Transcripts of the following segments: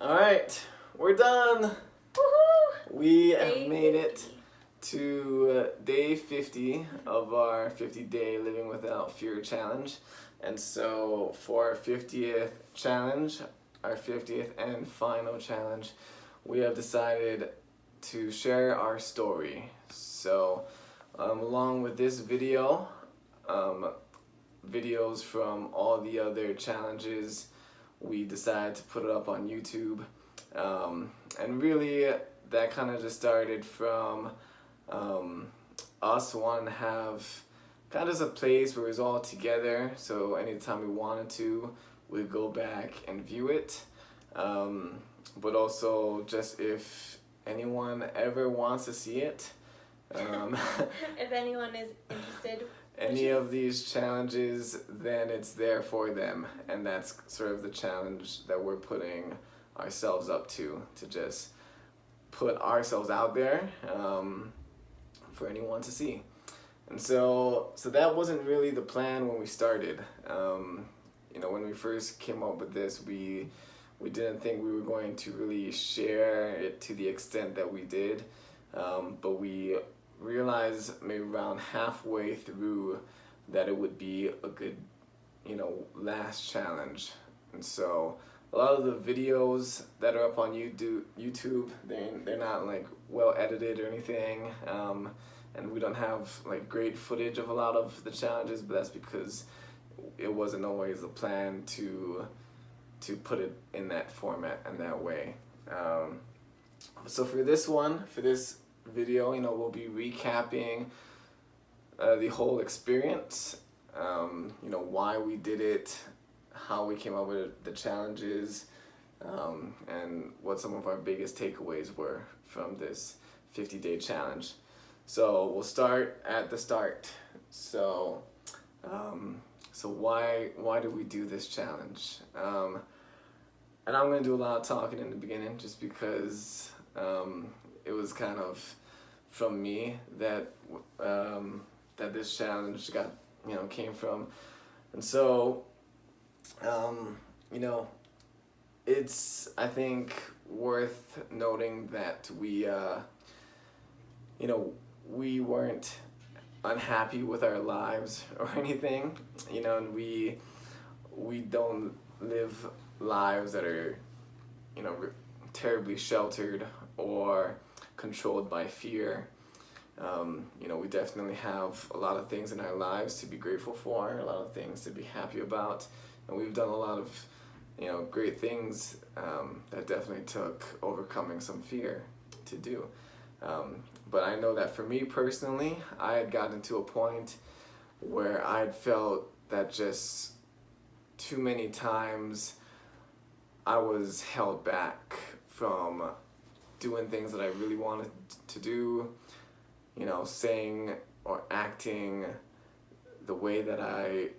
All right, we're done. Woohoo! We have Day made 50. it to day 50 of our 50-day Living Without Fear challenge. And so for our 50th challenge, our 50th and final challenge, we have decided to share our story. So along with this video, videos from all the other challenges, we decided to put it up on YouTube. And really that kind of just started from us wanting to have kind of just a place where it was all together, so anytime we wanted to, we'd go back and view it. But also just if anyone ever wants to see it, If anyone is interested. any of these challenges, then it's there for them, and that's sort of the challenge that we're putting ourselves up to just put ourselves out there for anyone to see. And so that wasn't really the plan when we started. When we first came up with this, we didn't think we were going to really share it to the extent that we did, but we realized maybe around halfway through that it would be a good, last challenge. And so a lot of the videos that are up on YouTube, they're not like well edited or anything, and we don't have like great footage of a lot of the challenges, but that's because it wasn't always the plan to put it in that format and that way. So for this video, we'll be recapping the whole experience, why we did it, how we came up with the challenges, and what some of our biggest takeaways were from this 50-day challenge. So we'll start at the start. So why did we do this challenge? And I'm gonna do a lot of talking in the beginning, just because it was kind of from me that this challenge came from. And so it's, I think, worth noting that we weren't unhappy with our lives or anything, and we don't live lives that are terribly sheltered or controlled by fear. We definitely have a lot of things in our lives to be grateful for, a lot of things to be happy about, and we've done a lot of great things that definitely took overcoming some fear to do. But I know that for me personally, I had gotten to a point where I had felt that just too many times I was held back from doing things that I really wanted to do, saying or acting the way that I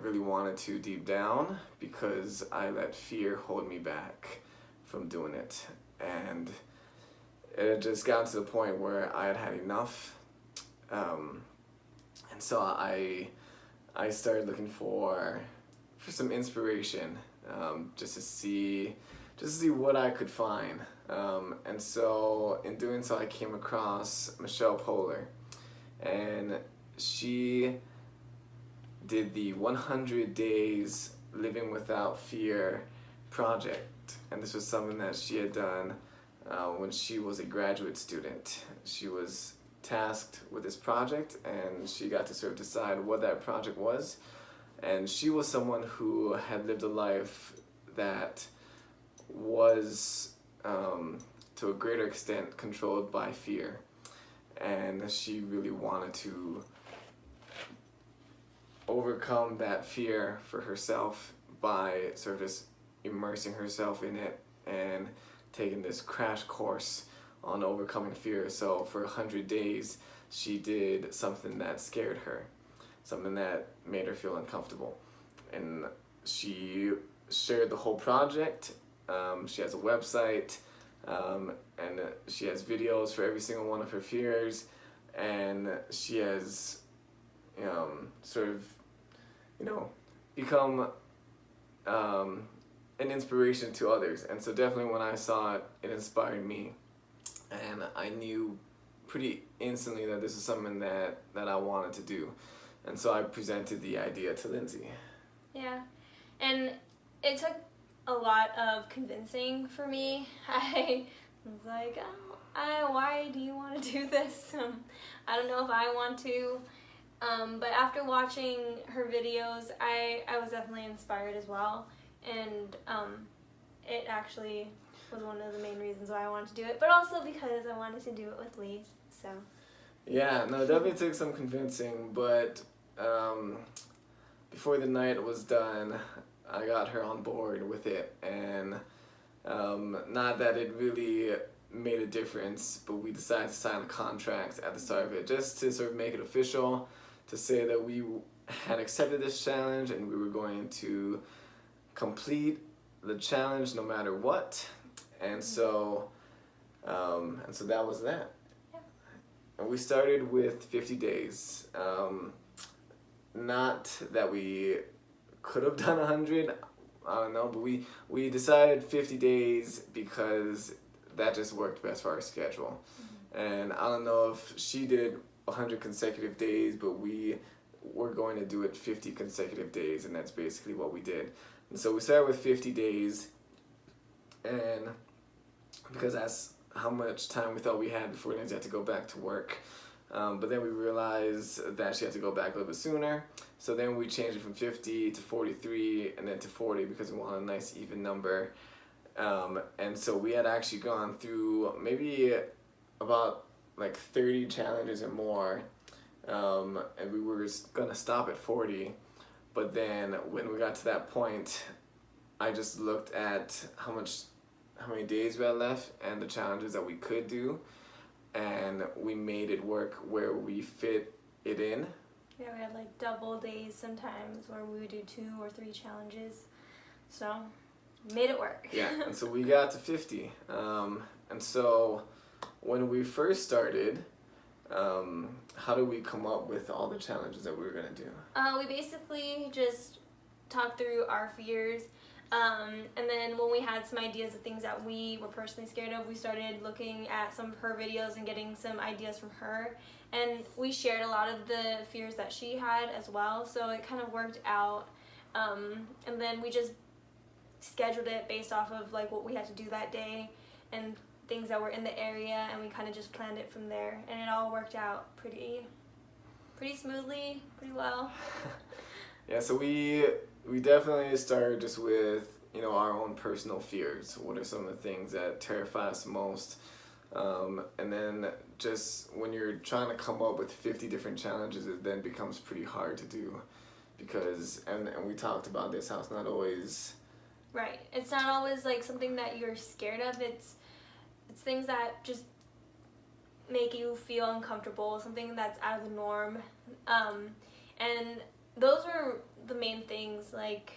really wanted to deep down, because I let fear hold me back from doing it. And it had just gotten to the point where I had had enough, and so I started looking for some inspiration, just to see what I could find. And so in doing so, I came across Michelle Poler, and she did the 100 Days Living Without Fear project. And this was something that she had done when she was a graduate student. She was tasked with this project, and she got to sort of decide what that project was. And she was someone who had lived a life that was, to a greater extent, controlled by fear. And she really wanted to overcome that fear for herself by sort of just immersing herself in it and taking this crash course on overcoming fear. So for 100 days, she did something that scared her, something that made her feel uncomfortable. And she shared the whole project. She has a website, and she has videos for every single one of her fears, and she has sort of become an inspiration to others. And so definitely when I saw it, it inspired me. And I knew pretty instantly that this is something that I wanted to do. And so I presented the idea to Lindsay. Yeah. And it took a lot of convincing for me. I was like, why do you want to do this? I don't know if I want to. But after watching her videos, I was definitely inspired as well. And it actually was one of the main reasons why I wanted to do it. But also because I wanted to do it with Lee. So. Yeah, no, it definitely took some convincing. But before the night was done, I got her on board with it. And not that it really made a difference, but we decided to sign a contract at the start of it just to sort of make it official, to say that we had accepted this challenge and we were going to complete the challenge no matter what. And so that was that. Yeah. And we started with 50 days. Not that we could have done 100, I don't know, but we decided 50 days because that just worked best for our schedule. And I don't know if she did 100 consecutive days, but we were going to do it 50 consecutive days, and that's basically what we did. And so we started with 50 days, and because that's how much time we thought we had before Lindsay had to go back to work. But then we realized that she had to go back a little bit sooner. So then we changed it from 50 to 43 and then to 40 because we wanted a nice even number. And so we had actually gone through maybe about like 30 challenges or more. And we were gonna stop at 40. But then when we got to that point, I just looked at how many days we had left and the challenges that we could do. And we made it work where we fit it in. Yeah, we had like double days sometimes where we would do 2 or 3 challenges. So, made it work. Yeah, and so we got to 50. And so when we first started, how did we come up with all the challenges that we were going to do? We basically just talked through our fears. And then when we had some ideas of things that we were personally scared of, we started looking at some of her videos and getting some ideas from her. And we shared a lot of the fears that she had as well, so it kind of worked out. And then we just scheduled it based off of like what we had to do that day and things that were in the area, and we kind of just planned it from there. And it all worked out pretty smoothly, pretty well. Yeah, so we definitely started just with, our own personal fears. What are some of the things that terrify us most? And then just when you're trying to come up with 50 different challenges, it then becomes pretty hard to do because, and we talked about this, how it's not always... Right. It's not always like something that you're scared of. It's things that just make you feel uncomfortable, something that's out of the norm. And those were the main things. Like,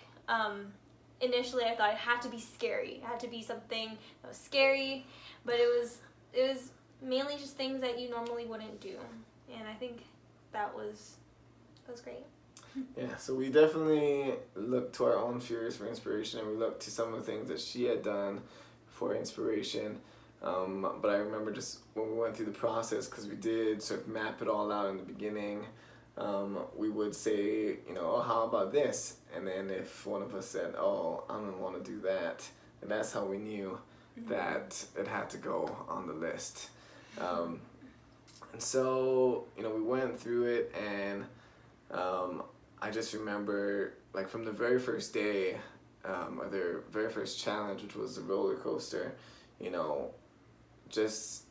initially I thought it had to be scary. It had to be something that was scary, but it was mainly just things that you normally wouldn't do. And I think that was great. Yeah, so we definitely looked to our own fears for inspiration, and we looked to some of the things that she had done for inspiration. But I remember just when we went through the process, because we did sort of map it all out in the beginning, we would say, oh, how about this? And then if one of us said, oh, I don't want to do that, and that's how we knew that it had to go on the list. And so, we went through it, and I just remember, like, from the very first day, or the very first challenge, which was the roller coaster, just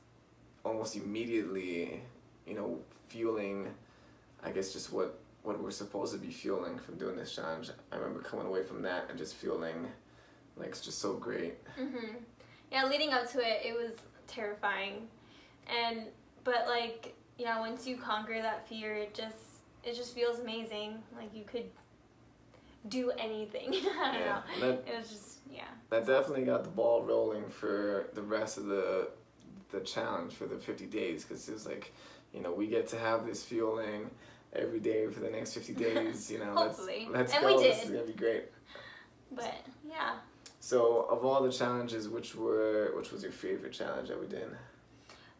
almost immediately, feeling, I guess, just what we're supposed to be feeling from doing this challenge. I remember coming away from that and just feeling like it's just so great. Mm-hmm. Yeah, leading up to it, it was terrifying. But like, once you conquer that fear, it just feels amazing. Like you could do anything. I don't know. It was just, yeah. That definitely got the ball rolling for the rest of the challenge for the 50 days, because it was like, we get to have this feeling every day for the next 50 days, Hopefully. let's and go. We did. This is going to be great. But, yeah. So of all the challenges, which was your favorite challenge that we did?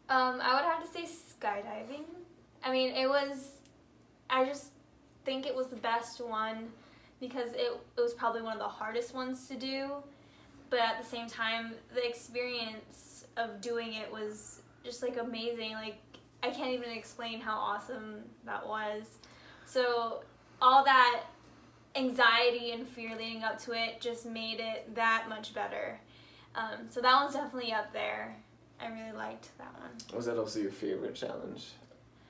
I would have to say skydiving. I mean, I just think it was the best one because it was probably one of the hardest ones to do, but at the same time, the experience of doing it was just like amazing. Like, I can't even explain how awesome that was. So all that anxiety and fear leading up to it just made it that much better. So that one's definitely up there. I really liked that one. Was that also your favorite challenge?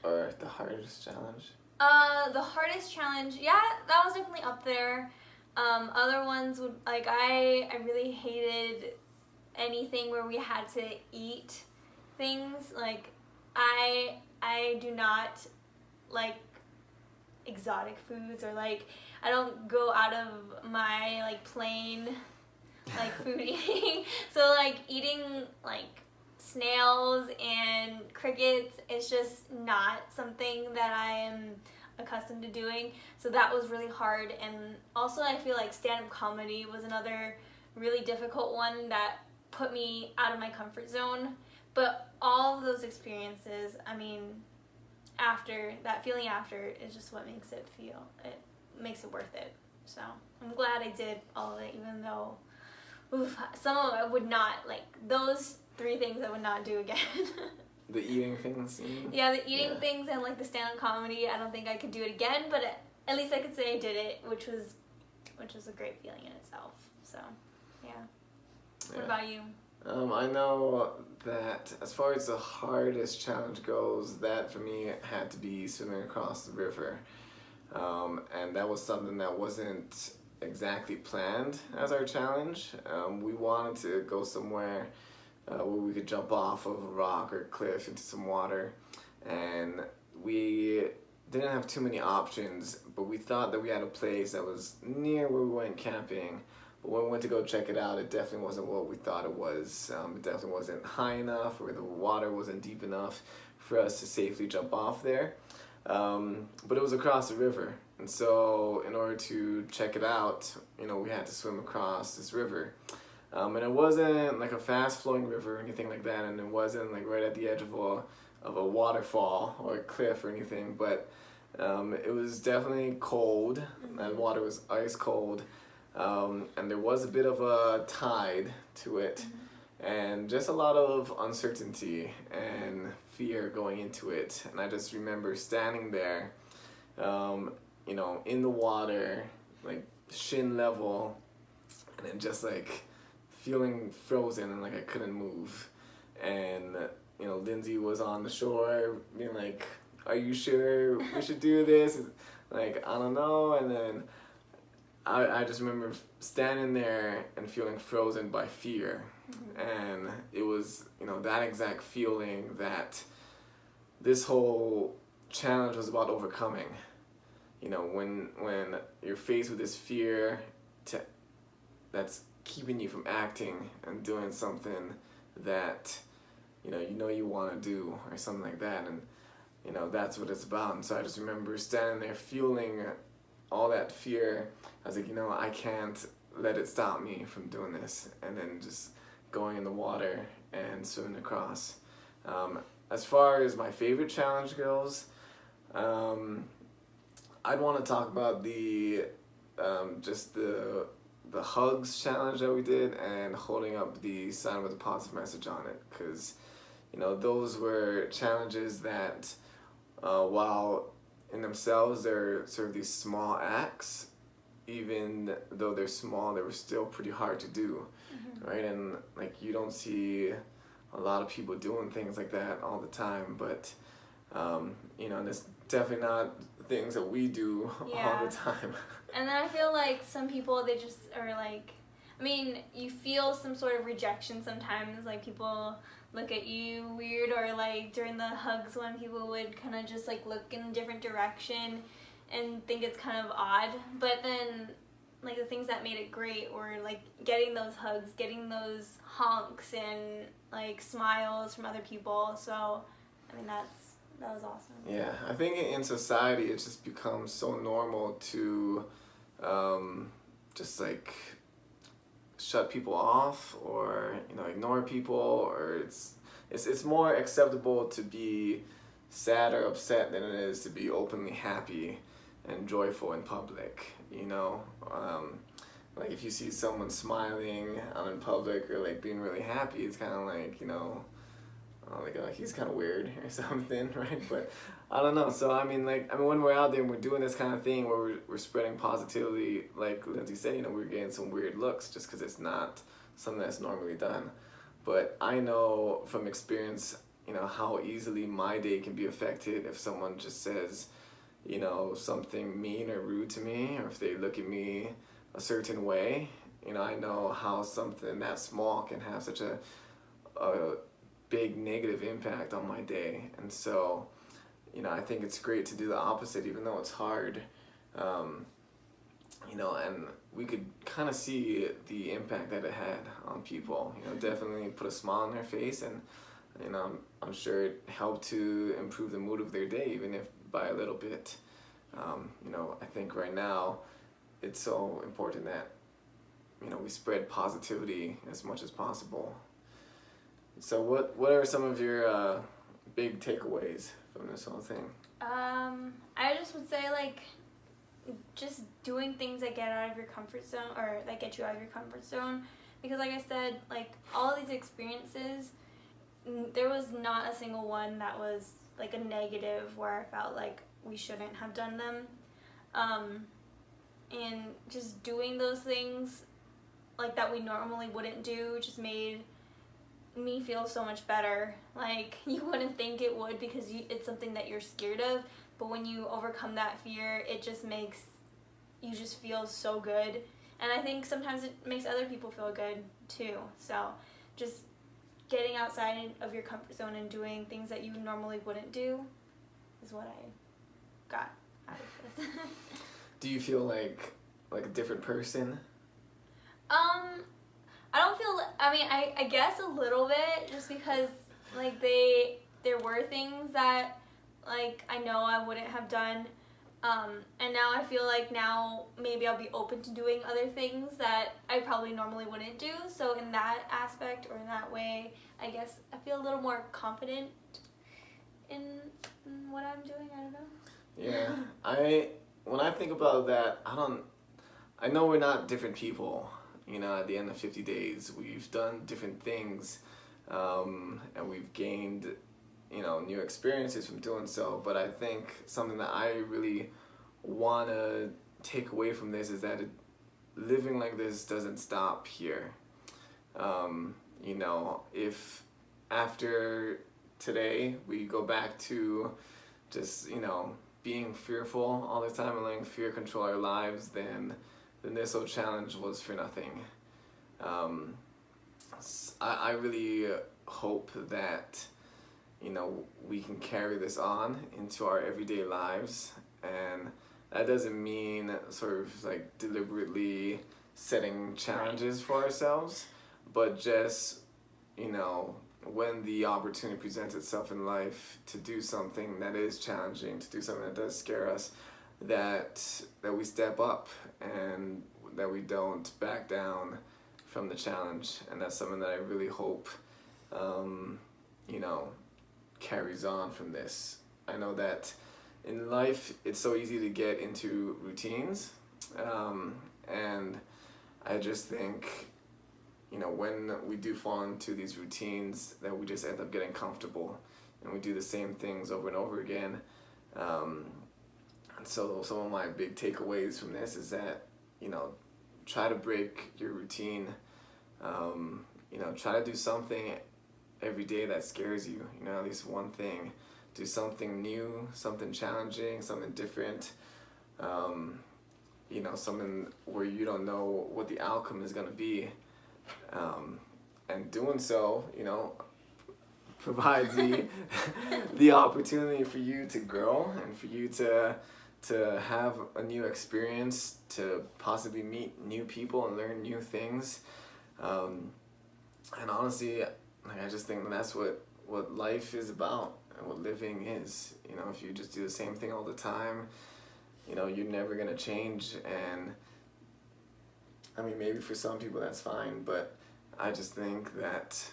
Or the hardest challenge? The hardest challenge, yeah, that was definitely up there. Other ones would, like, I really hated anything where we had to eat things. Like, I do not like exotic foods, or like, I don't go out of my like plain like food eating. So like eating like snails and crickets is just not something that I am accustomed to doing. So that was really hard. And also I feel like stand-up comedy was another really difficult one that put me out of my comfort zone. But all of those experiences, I mean, after that feeling after is just what makes it worth it. So I'm glad I did all of it, even though some of it I would not, like those 3 things I would not do again. The eating things? Yeah, the eating things and like the stand-up comedy, I don't think I could do it again, but at least I could say I did it, which was a great feeling in itself. So, yeah. What about you? I know that as far as the hardest challenge goes, that for me had to be swimming across the river. And that was something that wasn't exactly planned as our challenge. We wanted to go somewhere where we could jump off of a rock or cliff into some water, and we didn't have too many options, but we thought that we had a place that was near where we went camping. But when we went to go check it out, it definitely wasn't what we thought it was. It definitely wasn't high enough, or the water wasn't deep enough for us to safely jump off there. But it was across the river, and so in order to check it out, we had to swim across this river. And it wasn't like a fast-flowing river or anything like that, and it wasn't like right at the edge of a waterfall or a cliff or anything, but it was definitely cold. That water was ice cold, and there was a bit of a tide to it, and just a lot of uncertainty and fear going into it. And I just remember standing there, in the water, like shin level, and then just like feeling frozen and like I couldn't move. And Lindsay was on the shore being like, "Are you sure we should do this?" Like, I don't know. And then I just remember standing there and feeling frozen by fear. And it was that exact feeling that this whole challenge was about overcoming. When you're faced with this fear that's keeping you from acting and doing something that you want to do, or something like that, and that's what it's about. And so I just remember standing there feeling all that fear. I was like, I can't let it stop me from doing this, and then just going in the water and swimming across. As far as my favorite challenge goes, I'd want to talk about the hugs challenge that we did, and holding up the sign with a positive message on it, because those were challenges that while in themselves they're sort of these small acts, even though they're small, they were still pretty hard to do, right? And like, you don't see a lot of people doing things like that all the time, but and it's definitely not things that we do all the time. And then I feel like some people, they just are like, I mean, you feel some sort of rejection sometimes, like people look at you weird, or like during the hugs when people would kind of just like look in a different direction and think it's kind of odd. But then like the things that made it great were like getting those hugs, getting those honks and like smiles from other people. So I mean, that was awesome. Yeah, I think in society it's just become so normal to just like shut people off or ignore people, or it's more acceptable to be sad or upset than it is to be openly happy and joyful in public. Like if you see someone smiling out in public or like being really happy, it's kind of like he's kind of weird or something, right? But I don't know. So I mean when we're out there and we're doing this kind of thing where we're spreading positivity, like Lindsay said, we're getting some weird looks just because it's not something that's normally done. But I know from experience, how easily my day can be affected if someone just says, something mean or rude to me, or if they look at me a certain way. I know how something that small can have such a big negative impact on my day. And so, I think it's great to do the opposite, even though it's hard. And we could kind of see the impact that it had on people. Definitely put a smile on their face, and I'm sure it helped to improve the mood of their day, even if by a little bit. I think right now it's so important that we spread positivity as much as possible. So what are some of your big takeaways from this whole thing? I just would say just doing things that get out of your comfort zone, or that get you out of your comfort zone, because like I said, all these experiences, there was not a single one that was a negative where I felt like we shouldn't have done them. And just doing those things that we normally wouldn't do just made me feel so much better. You wouldn't think it would, because it's something that you're scared of, but when you overcome that fear, it just makes you just feel so good. And I think sometimes it makes other people feel good too. So just getting outside of your comfort zone and doing things that you normally wouldn't do is what I got out of this. Do you feel like a different person? I don't feel, I guess a little bit, just because there were things that I know I wouldn't have done, and now I feel now maybe I'll be open to doing other things that I probably normally wouldn't do. So in that aspect, or in that way, I guess I feel a little more confident in what I'm doing. I don't know. Yeah, when I think about that, I know we're not different people. At the end of 50 days, we've done different things, and we've gained, new experiences from doing so. But I think something that I really want to take away from this is that living like this doesn't stop here. If after today we go back to just, being fearful all the time and letting fear control our lives, then this whole challenge was for nothing. I really hope that, we can carry this on into our everyday lives, and that doesn't mean sort of deliberately setting challenges for ourselves, but just, when the opportunity presents itself in life to do something that is challenging, to do something that does scare us, that we step up and that we don't back down from the challenge. And that's something that I really hope carries on from this. I know that in life it's so easy to get into routines, and I just think when we do fall into these routines, that we just end up getting comfortable and we do the same things over and over again. And so some of my big takeaways from this is that, try to break your routine. Try to do something every day that scares you, at least one thing. Do something new, something challenging, something different. Something where you don't know what the outcome is going to be. And doing so, provides the opportunity for you to grow and for you to have a new experience, to possibly meet new people and learn new things. And honestly, I just think that's what life is about and what living is. If you just do the same thing all the time, you're never gonna change. And I mean, maybe for some people that's fine, but I just think that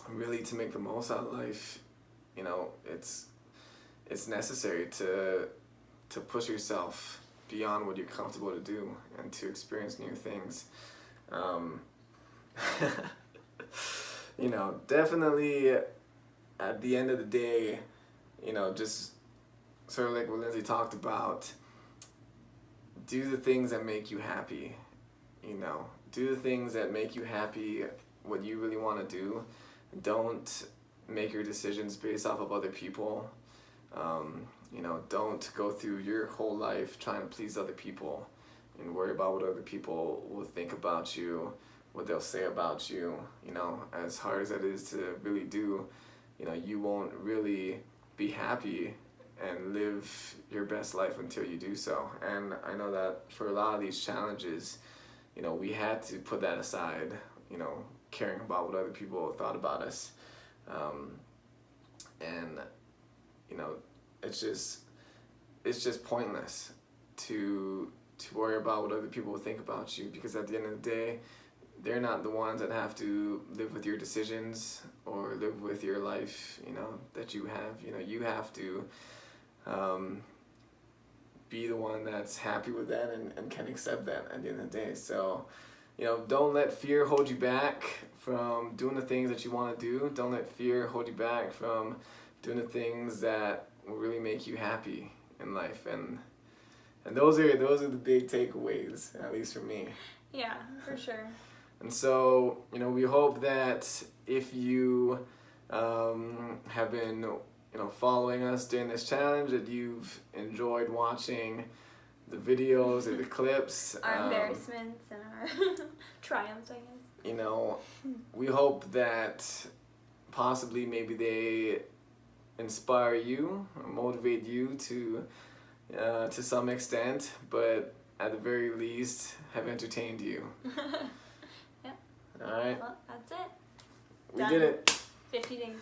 really to make the most out of life, you know, it's necessary to push yourself beyond what you're comfortable to do and to experience new things. You know, definitely at the end of the day, you know, just sort of like what Lindsay talked about, do the things that make you happy, you know, do the things that make you happy, what you really want to do. Don't make your decisions based off of other people. You know, don't go through your whole life trying to please other people and worry about what other people will think about you, what they'll say about you. You know, as hard as that is to really do, you know, you won't really be happy and live your best life until you do so. And I know that for a lot of these challenges, you know, we had to put that aside, you know, caring about what other people thought about us. And, you know, it's just pointless to worry about what other people will think about you, because at the end of the day, they're not the ones that have to live with your decisions or live with your life, you know, that you have. You know, you have to be the one that's happy with that and can accept that at the end of the day. So, you know, don't let fear hold you back from doing the things that you want to do. Don't let fear hold you back from doing the things that will really make you happy in life. And those are the big takeaways, at least for me. Yeah, for sure. And so, you know, we hope that if you have been, you know, following us during this challenge, that you've enjoyed watching the videos or the clips. Our embarrassments and our triumphs, I guess. You know, we hope that possibly maybe they inspire you or motivate you to some extent, but at the very least have entertained you. Yeah. All right. Well, that's it. We Done. did it. 50 days.